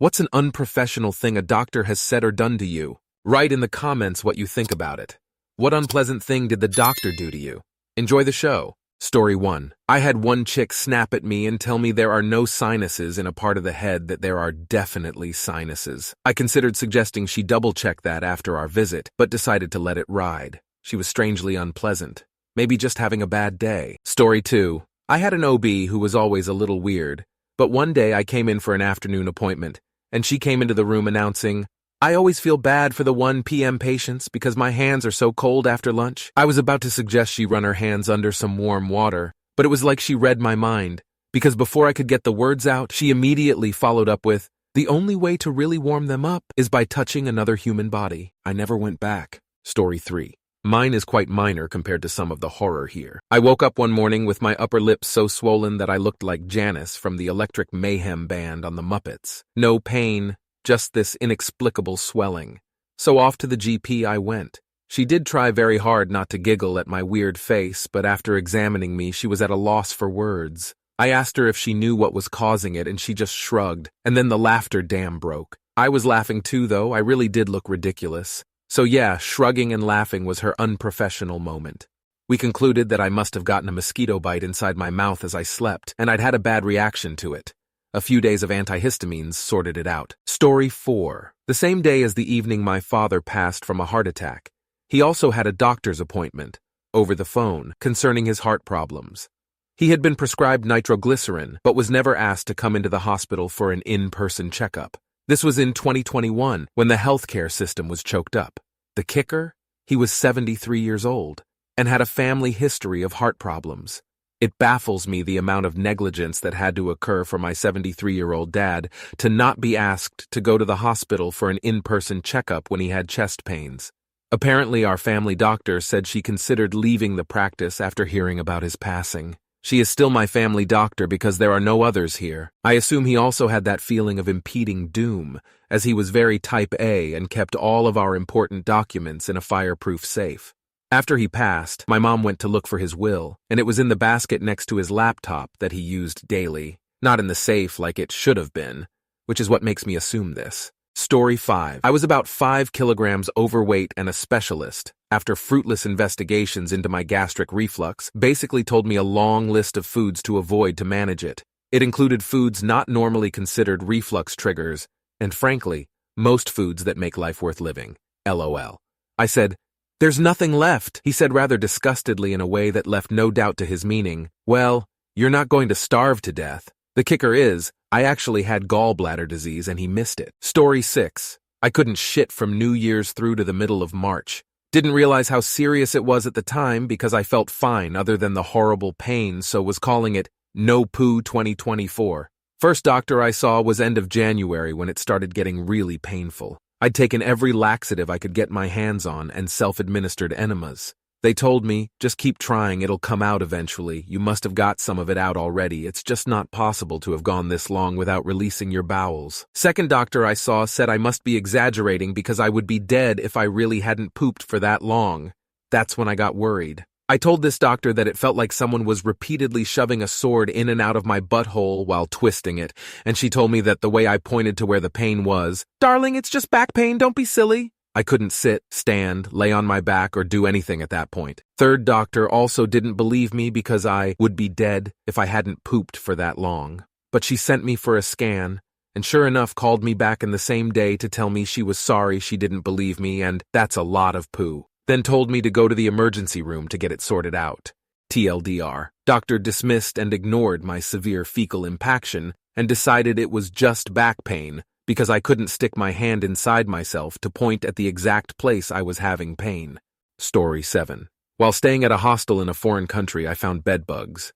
What's an unprofessional thing a doctor has said or done to you? Write in the comments what you think about it. What unpleasant thing did the doctor do to you? Enjoy the show. Story 1. I had one chick snap at me and tell me there are no sinuses in a part of the head that there are definitely sinuses. I considered suggesting she double-check that after our visit, but decided to let it ride. She was strangely unpleasant. Maybe just having a bad day. Story 2. I had an OB who was always a little weird, but one day I came in for an afternoon appointment, and she came into the room announcing, "I always feel bad for the 1 p.m. patients because my hands are so cold after lunch." I was about to suggest she run her hands under some warm water, but it was like she read my mind, because before I could get the words out, she immediately followed up with, "The only way to really warm them up is by touching another human body." I never went back. Story 3. Mine is quite minor compared to some of the horror here. I woke up one morning with my upper lip so swollen that I looked like Janice from the Electric Mayhem Band on the Muppets. No pain, just this inexplicable swelling. So off to the GP I went. She did try very hard not to giggle at my weird face, but after examining me, she was at a loss for words. I asked her if she knew what was causing it, and she just shrugged, and then the laughter dam broke. I was laughing too, though. I really did look ridiculous. So yeah, shrugging and laughing was her unprofessional moment. We concluded that I must have gotten a mosquito bite inside my mouth as I slept, and I'd had a bad reaction to it. A few days of antihistamines sorted it out. Story 4. The same day as the evening my father passed from a heart attack, he also had a doctor's appointment, over the phone, concerning his heart problems. He had been prescribed nitroglycerin, but was never asked to come into the hospital for an in-person checkup. This was in 2021, when the healthcare system was choked up. The kicker? He was 73 years old, and had a family history of heart problems. It baffles me the amount of negligence that had to occur for my 73-year-old dad to not be asked to go to the hospital for an in-person checkup when he had chest pains. Apparently, our family doctor said she considered leaving the practice after hearing about his passing. She is still my family doctor because there are no others here. I assume he also had that feeling of impending doom, as he was very type A and kept all of our important documents in a fireproof safe. After he passed, my mom went to look for his will, and it was in the basket next to his laptop that he used daily, not in the safe like it should have been, which is what makes me assume this. Story 5. I was about 5 kilograms overweight and a specialist, after fruitless investigations into my gastric reflux, basically told me a long list of foods to avoid to manage it. It included foods not normally considered reflux triggers, and frankly, most foods that make life worth living. LOL. I said, "There's nothing left," he said rather disgustedly in a way that left no doubt to his meaning. "Well, you're not going to starve to death. The kicker is, I actually had gallbladder disease and he missed it." Story 6. I couldn't shit from New Year's through to the middle of March. Didn't realize how serious it was at the time because I felt fine other than the horrible pain, so was calling it No Poo 2024. First doctor I saw was end of January when it started getting really painful. I'd taken every laxative I could get my hands on and self-administered enemas. They told me, "Just keep trying, it'll come out eventually. You must have got some of it out already. It's just not possible to have gone this long without releasing your bowels." Second doctor I saw said I must be exaggerating because I would be dead if I really hadn't pooped for that long. That's when I got worried. I told this doctor that it felt like someone was repeatedly shoving a sword in and out of my butthole while twisting it, and she told me that the way I pointed to where the pain was, "Darling, it's just back pain, don't be silly." I couldn't sit, stand, lay on my back, or do anything at that point. Third doctor also didn't believe me because I would be dead if I hadn't pooped for that long. But she sent me for a scan, and sure enough called me back in the same day to tell me she was sorry she didn't believe me and that's a lot of poo. Then told me to go to the emergency room to get it sorted out. TLDR. Doctor dismissed and ignored my severe fecal impaction and decided it was just back pain because I couldn't stick my hand inside myself to point at the exact place I was having pain. Story 7. While staying at a hostel in a foreign country, I found bedbugs.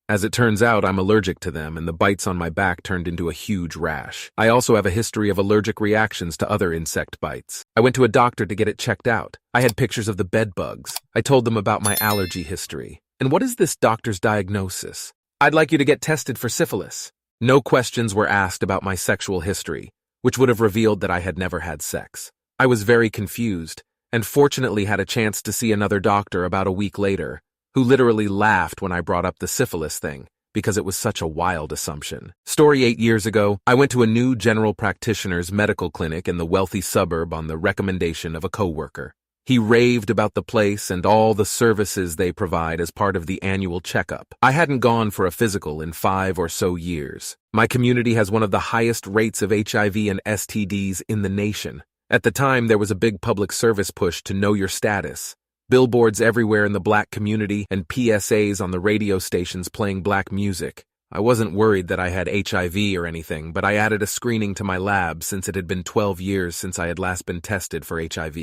As it turns out, I'm allergic to them, and the bites on my back turned into a huge rash. I also have a history of allergic reactions to other insect bites. I went to a doctor to get it checked out. I had pictures of the bedbugs. I told them about my allergy history. "And what is this doctor's diagnosis?" "I'd like you to get tested for syphilis." No questions were asked about my sexual history, which would have revealed that I had never had sex. I was very confused, and fortunately had a chance to see another doctor about a week later, who literally laughed when I brought up the syphilis thing, because it was such a wild assumption. Story 8 years ago, I went to a new general practitioner's medical clinic in the wealthy suburb on the recommendation of a coworker. He raved about the place and all the services they provide as part of the annual checkup. I hadn't gone for a physical in 5 or so years. My community has one of the highest rates of HIV and STDs in the nation. At the time, there was a big public service push to know your status. Billboards everywhere in the black community and PSAs on the radio stations playing black music. I wasn't worried that I had HIV or anything, but I added a screening to my lab since it had been 12 years since I had last been tested for HIV.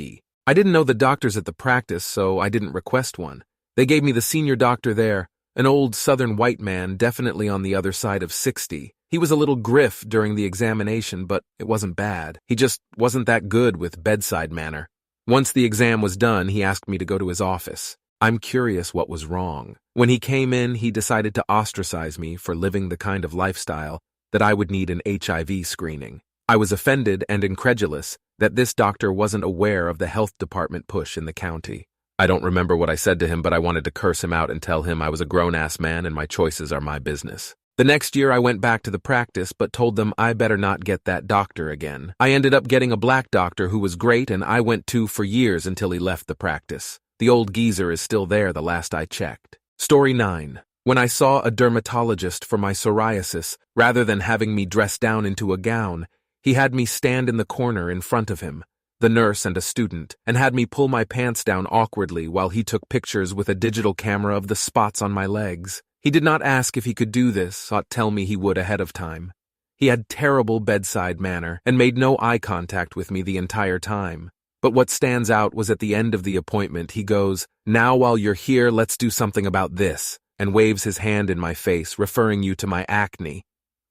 I didn't know the doctors at the practice, so I didn't request one. They gave me the senior doctor there, an old southern white man definitely on the other side of 60. He was a little griff during the examination, but it wasn't bad. He just wasn't that good with bedside manner. Once the exam was done, he asked me to go to his office. I'm curious what was wrong. When he came in, he decided to ostracize me for living the kind of lifestyle that I would need an HIV screening. I was offended and incredulous that this doctor wasn't aware of the health department push in the county. I don't remember what I said to him, but I wanted to curse him out and tell him I was a grown-ass man and my choices are my business. The next year I went back to the practice but told them I better not get that doctor again. I ended up getting a black doctor who was great and I went to for years until he left the practice. The old geezer is still there the last I checked. Story 9. When I saw a dermatologist for my psoriasis, rather than having me dress down into a gown, he had me stand in the corner in front of him, the nurse and a student, and had me pull my pants down awkwardly while he took pictures with a digital camera of the spots on my legs. He did not ask if he could do this, or tell me he would ahead of time. He had terrible bedside manner and made no eye contact with me the entire time. But what stands out was at the end of the appointment, he goes, "Now while you're here, let's do something about this," and waves his hand in my face, referring you to my acne.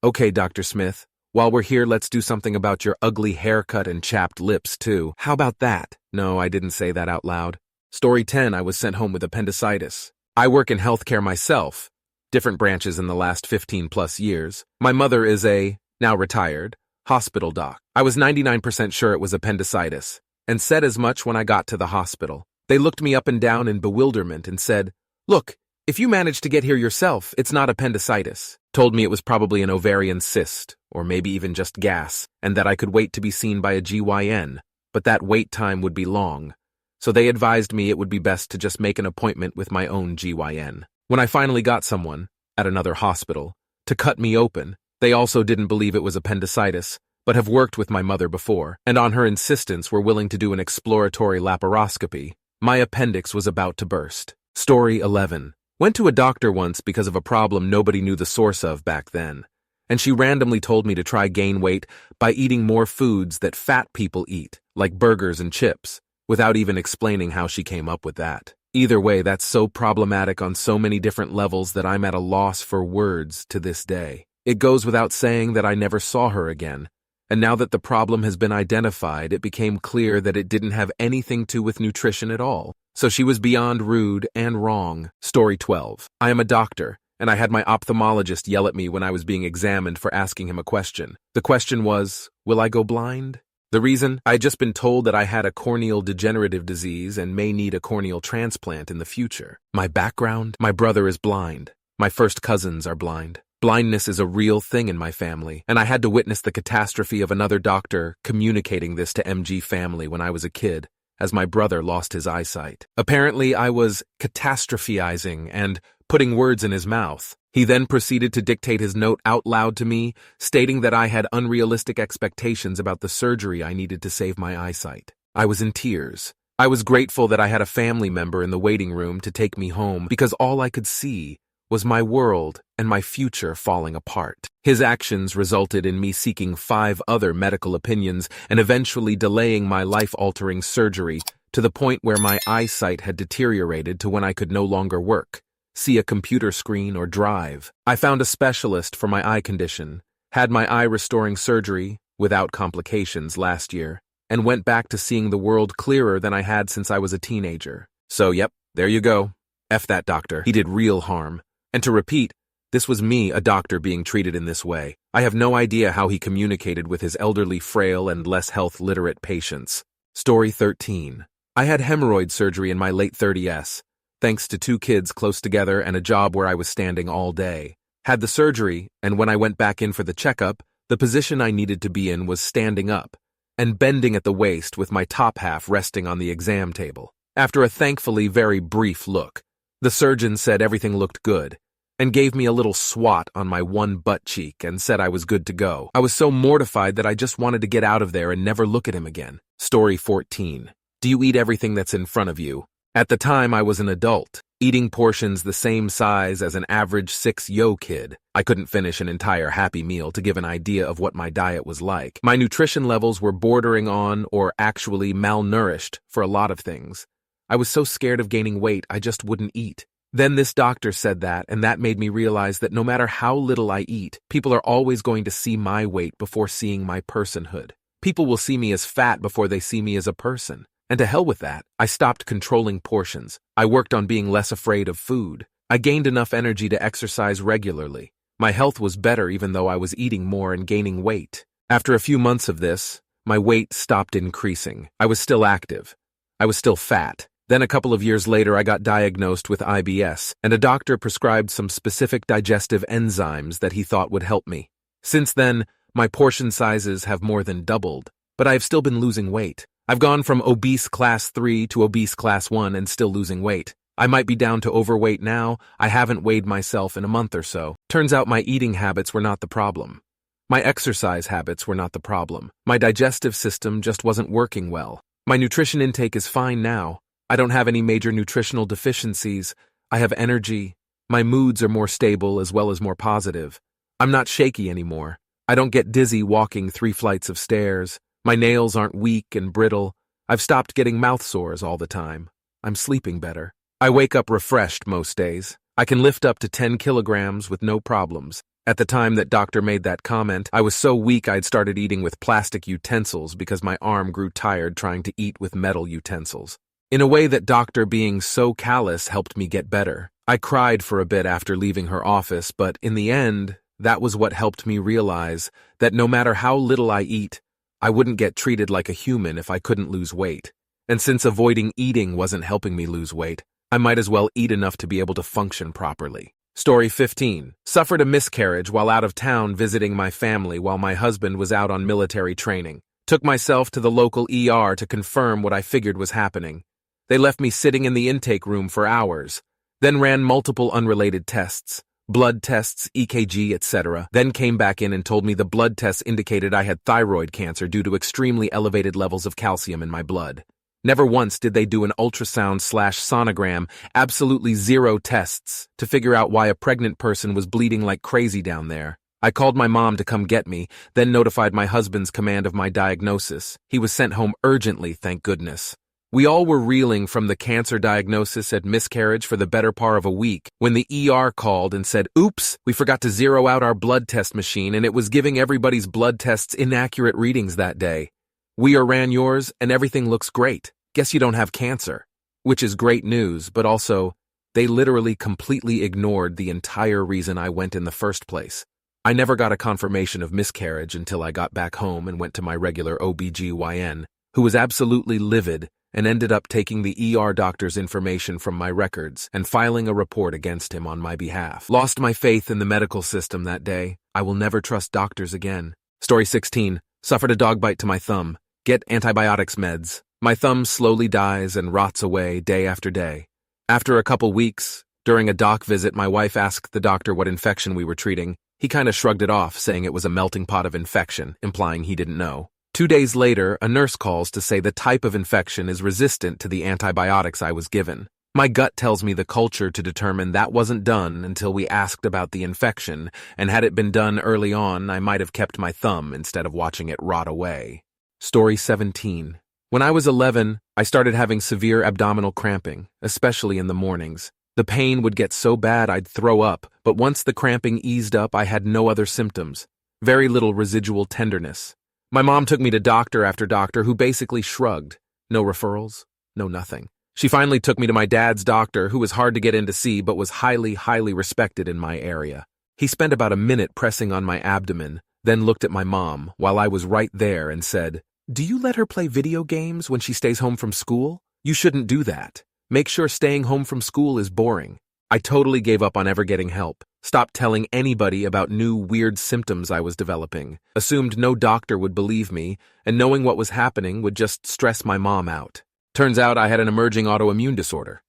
"Okay, Dr. Smith. While we're here, let's do something about your ugly haircut and chapped lips, too. How about that?" No, I didn't say that out loud. Story 10, I was sent home with appendicitis. I work in healthcare myself, different branches in the last 15-plus years. My mother is a, now retired, hospital doc. I was 99% sure it was appendicitis, and said as much when I got to the hospital. They looked me up and down in bewilderment and said, "Look, if you managed to get here yourself, it's not appendicitis." Told me it was probably an ovarian cyst, or maybe even just gas, and that I could wait to be seen by a GYN, but that wait time would be long. So they advised me it would be best to just make an appointment with my own GYN. When I finally got someone, at another hospital, to cut me open, they also didn't believe it was appendicitis, but have worked with my mother before, and on her insistence were willing to do an exploratory laparoscopy. My appendix was about to burst. Story 11. Went to a doctor once because of a problem nobody knew the source of back then, and she randomly told me to try gain weight by eating more foods that fat people eat, like burgers and chips, without even explaining how she came up with that. Either way, that's so problematic on so many different levels that I'm at a loss for words to this day. It goes without saying that I never saw her again, and now that the problem has been identified, it became clear that it didn't have anything to do with nutrition at all. So she was beyond rude and wrong. Story 12. I am a doctor, and I had my ophthalmologist yell at me when I was being examined for asking him a question. The question was, will I go blind? The reason? I had just been told that I had a corneal degenerative disease and may need a corneal transplant in the future. My background? My brother is blind. My first cousins are blind. Blindness is a real thing in my family, and I had to witness the catastrophe of another doctor communicating this to MG family when I was a kid, as my brother lost his eyesight. Apparently, I was catastrophizing and putting words in his mouth. He then proceeded to dictate his note out loud to me, stating that I had unrealistic expectations about the surgery I needed to save my eyesight. I was in tears. I was grateful that I had a family member in the waiting room to take me home because all I could see was my world and my future falling apart. His actions resulted in me seeking 5 other medical opinions and eventually delaying my life-altering surgery to the point where my eyesight had deteriorated to when I could no longer work, see a computer screen, or drive. I found a specialist for my eye condition, had my eye-restoring surgery without complications last year, and went back to seeing the world clearer than I had since I was a teenager. So, yep, there you go. F that doctor. He did real harm. And to repeat, this was me, a doctor, being treated in this way. I have no idea how he communicated with his elderly, frail, and less health-literate patients. Story 13. I had hemorrhoid surgery in my late 30s, thanks to 2 kids close together and a job where I was standing all day. Had the surgery, and when I went back in for the checkup, the position I needed to be in was standing up and bending at the waist with my top half resting on the exam table. After a thankfully very brief look, the surgeon said everything looked good and gave me a little swat on my one butt cheek and said I was good to go. I was so mortified that I just wanted to get out of there and never look at him again. Story 14. Do you eat everything that's in front of you? At the time, I was an adult, eating portions the same size as an average 6-yo kid. I couldn't finish an entire Happy Meal to give an idea of what my diet was like. My nutrition levels were bordering on or actually malnourished for a lot of things. I was so scared of gaining weight, I just wouldn't eat. Then this doctor said that, and that made me realize that no matter how little I eat, people are always going to see my weight before seeing my personhood. People will see me as fat before they see me as a person. And to hell with that, I stopped controlling portions. I worked on being less afraid of food. I gained enough energy to exercise regularly. My health was better even though I was eating more and gaining weight. After a few months of this, my weight stopped increasing. I was still active. I was still fat. Then a couple of years later, I got diagnosed with IBS, and a doctor prescribed some specific digestive enzymes that he thought would help me. Since then, my portion sizes have more than doubled, but I have still been losing weight. I've gone from obese class 3 to obese class 1 and still losing weight. I might be down to overweight now. I haven't weighed myself in a month or so. Turns out my eating habits were not the problem. My exercise habits were not the problem. My digestive system just wasn't working well. My nutrition intake is fine now. I don't have any major nutritional deficiencies. I have energy. My moods are more stable as well as more positive. I'm not shaky anymore. I don't get dizzy walking 3 flights of stairs. My nails aren't weak and brittle. I've stopped getting mouth sores all the time. I'm sleeping better. I wake up refreshed most days. I can lift up to 10 kilograms with no problems. At the time that doctor made that comment, I was so weak I'd started eating with plastic utensils because my arm grew tired trying to eat with metal utensils. In a way that doctor being so callous helped me get better. I cried for a bit after leaving her office, but in the end, that was what helped me realize that no matter how little I eat, I wouldn't get treated like a human if I couldn't lose weight. And since avoiding eating wasn't helping me lose weight, I might as well eat enough to be able to function properly. Story 15. Suffered a miscarriage while out of town visiting my family while my husband was out on military training. Took myself to the local ER to confirm what I figured was happening. They left me sitting in the intake room for hours, then ran multiple unrelated tests, blood tests, EKG, etc., then came back in and told me the blood tests indicated I had thyroid cancer due to extremely elevated levels of calcium in my blood. Never once did they do an ultrasound/sonogram, absolutely 0 tests, to figure out why a pregnant person was bleeding like crazy down there. I called my mom to come get me, then notified my husband's command of my diagnosis. He was sent home urgently, thank goodness. We all were reeling from the cancer diagnosis and miscarriage for the better part of a week when the ER called and said, "Oops, we forgot to zero out our blood test machine and it was giving everybody's blood tests inaccurate readings that day. We ran yours and everything looks great. Guess you don't have cancer." Which is great news, but also, they literally completely ignored the entire reason I went in the first place. I never got a confirmation of miscarriage until I got back home and went to my regular OBGYN, who was absolutely livid and ended up taking the ER doctor's information from my records and filing a report against him on my behalf. Lost my faith in the medical system that day. I will never trust doctors again. Story 16. Suffered a dog bite to my thumb. Get antibiotics meds. My thumb slowly dies and rots away day after day. After a couple weeks, during a doc visit, my wife asked the doctor what infection we were treating. He kind of shrugged it off, saying it was a melting pot of infection, implying he didn't know. 2 days later, a nurse calls to say the type of infection is resistant to the antibiotics I was given. My gut tells me the culture to determine that wasn't done until we asked about the infection, and had it been done early on, I might have kept my thumb instead of watching it rot away. Story 17. When I was 11, I started having severe abdominal cramping, especially in the mornings. The pain would get so bad I'd throw up, but once the cramping eased up, I had no other symptoms. Very little residual tenderness. My mom took me to doctor after doctor who basically shrugged. No referrals, no nothing. She finally took me to my dad's doctor, who was hard to get in to see but was highly, highly respected in my area. He spent about a minute pressing on my abdomen, then looked at my mom while I was right there and said, "Do you let her play video games when she stays home from school? You shouldn't do that. Make sure staying home from school is boring." I totally gave up on ever getting help. Stopped telling anybody about new weird symptoms I was developing. Assumed no doctor would believe me, and knowing what was happening would just stress my mom out. Turns out I had an emerging autoimmune disorder.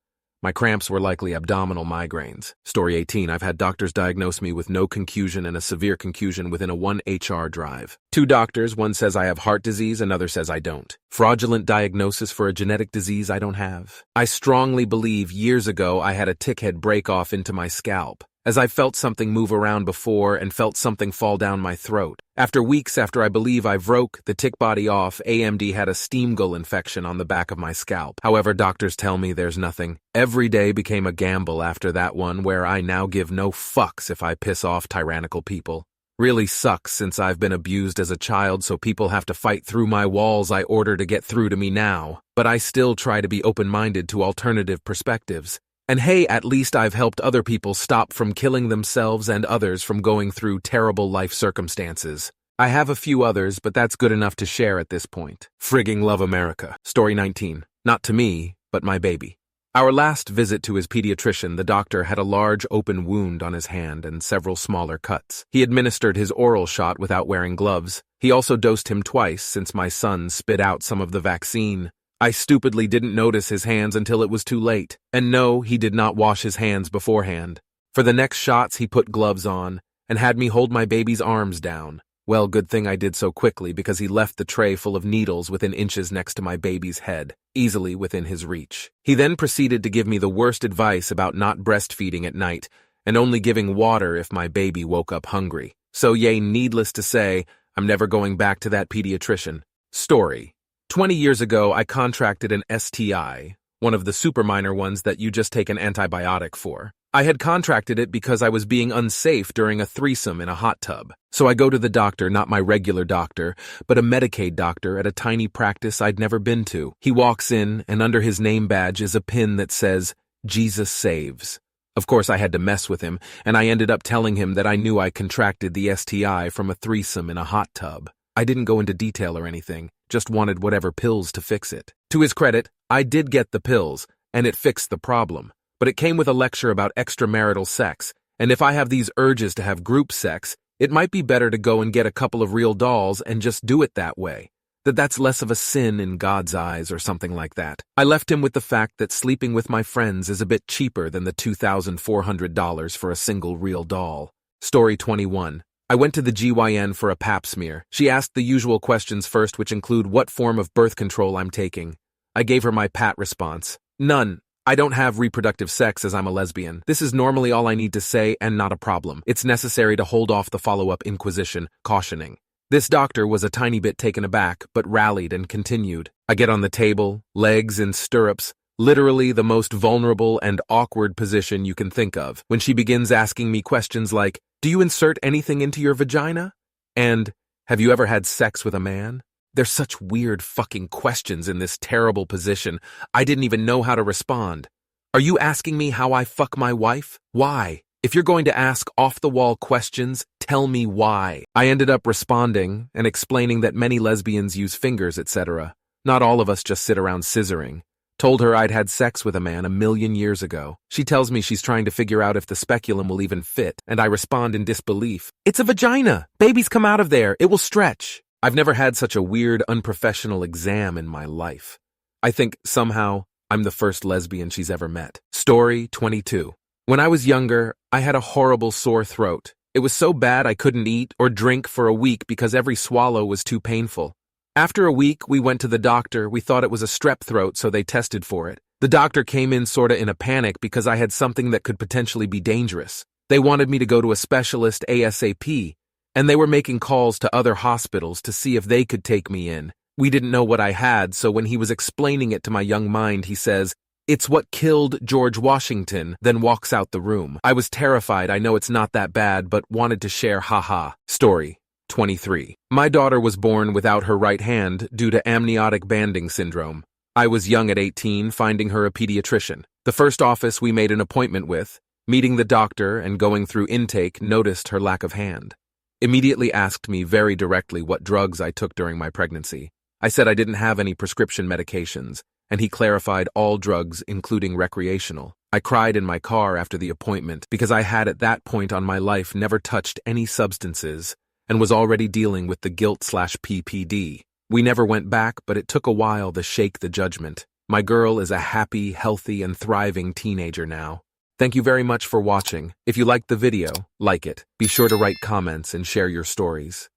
My cramps were likely abdominal migraines. Story 18, I've had doctors diagnose me with no concusion and a severe concusion within a 1 HR drive. 2 doctors, one says I have heart disease, another says I don't. Fraudulent diagnosis for a genetic disease I don't have. I strongly believe years ago I had a tickhead break off into my scalp, as I felt something move around before and felt something fall down my throat. After weeks after I believe I broke the tick body off, AMD had a steam gully infection on the back of my scalp. However, doctors tell me there's nothing. Every day became a gamble after that one, where I now give no fucks if I piss off tyrannical people. Really sucks since I've been abused as a child, so people have to fight through my walls I order to get through to me now. But I still try to be open-minded to alternative perspectives. And hey, at least I've helped other people stop from killing themselves and others from going through terrible life circumstances. I have a few others, but that's good enough to share at this point. Frigging love America. Story 19. Not to me, but my baby. Our last visit to his pediatrician, the doctor had a large open wound on his hand and several smaller cuts. He administered his oral shot without wearing gloves. He also dosed him twice since my son spit out some of the vaccine. I stupidly didn't notice his hands until it was too late. And no, he did not wash his hands beforehand. For the next shots, he put gloves on and had me hold my baby's arms down. Well, good thing I did so quickly, because he left the tray full of needles within inches next to my baby's head, easily within his reach. He then proceeded to give me the worst advice about not breastfeeding at night and only giving water if my baby woke up hungry. So yay, needless to say, I'm never going back to that pediatrician. Story. 20 years ago, I contracted an STI, one of the super minor ones that you just take an antibiotic for. I had contracted it because I was being unsafe during a threesome in a hot tub. So I go to the doctor, not my regular doctor, but a Medicaid doctor at a tiny practice I'd never been to. He walks in, and under his name badge is a pin that says, Jesus Saves. Of course, I had to mess with him, and I ended up telling him that I knew I contracted the STI from a threesome in a hot tub. I didn't go into detail or anything, just wanted whatever pills to fix it. To his credit, I did get the pills, and it fixed the problem. But it came with a lecture about extramarital sex, and if I have these urges to have group sex, it might be better to go and get a couple of real dolls and just do it that way. That's less of a sin in God's eyes or something like that. I left him with the fact that sleeping with my friends is a bit cheaper than the $2,400 for a single real doll. Story 21. I went to the GYN for a pap smear. She asked the usual questions first, which include what form of birth control I'm taking. I gave her my pat response. None. I don't have reproductive sex as I'm a lesbian. This is normally all I need to say and not a problem. It's necessary to hold off the follow-up inquisition, cautioning. This doctor was a tiny bit taken aback, but rallied and continued. I get on the table, legs in stirrups, literally the most vulnerable and awkward position you can think of, when she begins asking me questions like, do you insert anything into your vagina? And, have you ever had sex with a man? There's such weird fucking questions in this terrible position, I didn't even know how to respond. Are you asking me how I fuck my wife? Why? If you're going to ask off-the-wall questions, tell me why. I ended up responding and explaining that many lesbians use fingers, etc. Not all of us just sit around scissoring. Told her I'd had sex with a man 1,000,000 years ago. She tells me she's trying to figure out if the speculum will even fit, and I respond in disbelief. It's a vagina! Babies come out of there, it will stretch. I've never had such a weird, unprofessional exam in my life. I think, somehow, I'm the first lesbian she's ever met. Story 22. When I was younger, I had a horrible sore throat. It was so bad I couldn't eat or drink for a week because every swallow was too painful. After a week, we went to the doctor. We thought it was a strep throat, so they tested for it. The doctor came in sorta in a panic because I had something that could potentially be dangerous. They wanted me to go to a specialist ASAP, and they were making calls to other hospitals to see if they could take me in. We didn't know what I had, so when he was explaining it to my young mind, he says, "It's what killed George Washington," then walks out the room. I was terrified. I know it's not that bad, but wanted to share haha. Story 23. My daughter was born without her right hand due to amniotic banding syndrome. I was young at 18, finding her a pediatrician. The first office we made an appointment with, meeting the doctor and going through intake, noticed her lack of hand. Immediately asked me very directly what drugs I took during my pregnancy. I said I didn't have any prescription medications, and he clarified all drugs, including recreational. I cried in my car after the appointment because I had at that point on my life never touched any substances and was already dealing with the guilt/PPD. We never went back, but it took a while to shake the judgment. My girl is a happy, healthy, and thriving teenager now. Thank you very much for watching. If you liked the video, like it. Be sure to write comments and share your stories.